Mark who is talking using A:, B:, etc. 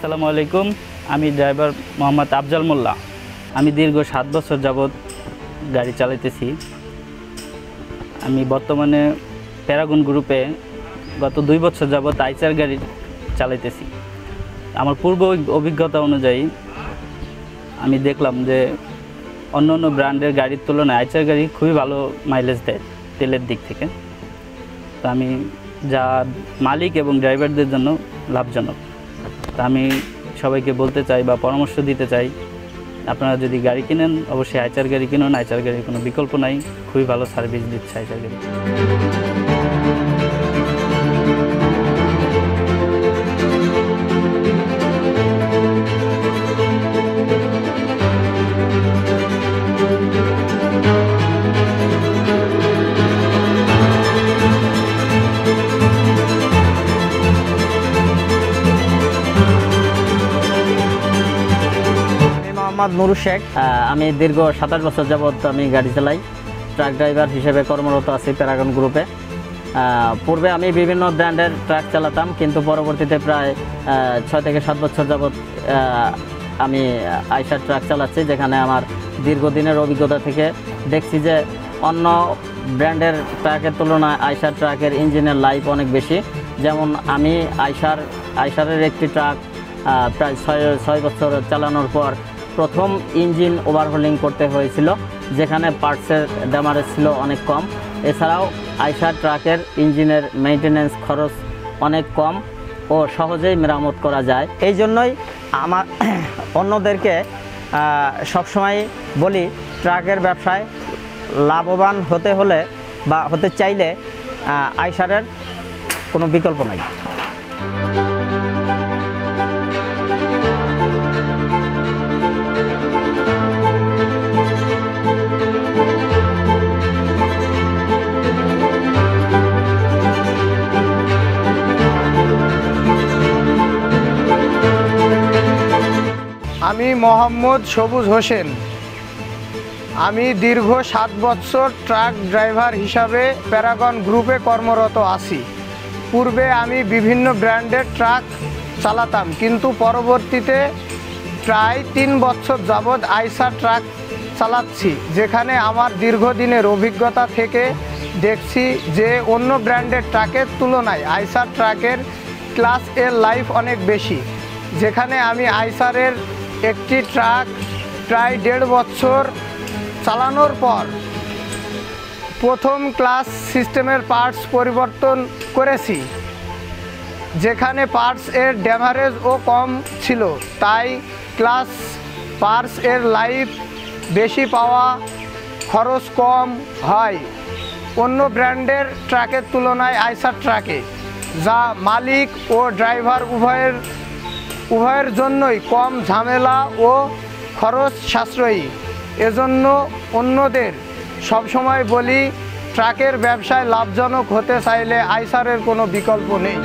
A: আসসালামু আলাইকুম। আমি ড্রাইভার মোহাম্মদ আফজাল মোল্লা। আমি দীর্ঘ 7 বছর যাবৎ গাড়ি চালাইতেছি। আমি বর্তমানে প্যারাগন গ্রুপে গত 2 বছর যাবৎ আইসার গাড়ি চালাইতেছি। আমার পূর্ব অভিজ্ঞতা অনুযায়ী আমি দেখলাম যে অন্য অন্য ব্র্যান্ডের গাড়ির তুলনায় আইসার গাড়ি খুবই ভালো মাইলেজ দেয় তেলের দিক থেকে। তো আমি যা মালিক এবং ড্রাইভারদের জন্য লাভজনক। তা আমি সবাইকে বলতে চাই বা পরামর্শ দিতে চাই, আপনারা যদি গাড়ি কিনেন অবশ্যই আইসার গাড়ি কিনুন। আইসার গাড়ির কোনো বিকল্প নাই, খুবই ভালো সার্ভিস দিচ্ছে আইসার গাড়ি।
B: নুরু শেখ। আমি দীর্ঘ 27 বছর যাবৎ আমি গাড়ি চালাই, ট্রাক ড্রাইভার হিসেবে কর্মরত আছি প্যারাগন গ্রুপে। পূর্বে আমি বিভিন্ন ব্র্যান্ডের ট্রাক চালাতাম, কিন্তু পরবর্তীতে প্রায় 6 থেকে 7 বছর যাবৎ আমি আইসার ট্রাক চালাচ্ছি, যেখানে আমার দীর্ঘদিনের অভিজ্ঞতা থেকে দেখছি যে অন্য ব্র্যান্ডের ট্রাকের তুলনায় আইসার ট্রাকের ইঞ্জিনের লাইফ অনেক বেশি। যেমন আমি আইসারের একটি ট্রাক প্রায় 6 বছর চালানোর পর প্রথম ইঞ্জিন ওভারহোলিং করতে হয়েছিল, যেখানে পার্টসের ড্যামারেজ ছিল অনেক কম। এছাড়াও আইসার ট্রাকের ইঞ্জিনের মেইনটেনেন্স খরচ অনেক কম ও সহজেই মেরামত করা যায়। এই জন্যই আমার অন্যদেরকে সবসময় বলি, ট্রাকের ব্যবসায় লাভবান হতে হলে বা হতে চাইলে আইসারের কোনো বিকল্প নাই।
C: আমি মোহাম্মদ সবুজ হোসেন। আমি দীর্ঘ 7 বছর ট্রাক ড্রাইভার হিসাবে প্যারাগন গ্রুপে কর্মরত আছি। পূর্বে আমি বিভিন্ন ব্র্যান্ডের ট্রাক চালাতাম, কিন্তু পরবর্তীতে প্রায় 3 বছর যাবৎ আইসার ট্রাক চালাচ্ছি, যেখানে আমার দীর্ঘদিনের অভিজ্ঞতা থেকে দেখছি যে অন্য ব্র্যান্ডের ট্রাকের তুলনায় আইসার ট্রাকের ক্লাস এর লাইফ অনেক বেশি। যেখানে আমি আইসারের একটি ট্রাক প্রায় 1.5 বছর চালানোর পর প্রথম ক্লাস সিস্টেমের পার্টস পরিবর্তন করেছি, যেখানে পার্টস এর ড্যামারেজও কম ছিল, তাই ক্লাস পার্টস এর লাইফ বেশি পাওয়া, খরচ কম হয় অন্য ব্র্যান্ডের ট্রাকের তুলনায় আইসার ট্রাকে, যা মালিক ও ড্রাইভার উভয়ের জন্যই কম ঝামেলা ও খরচ সাশ্রয়ী। এজন্য অন্যদের সবসময় বলি, ট্রাকের ব্যবসায় লাভজনক হতে চাইলে আইসারের কোনো বিকল্প নেই।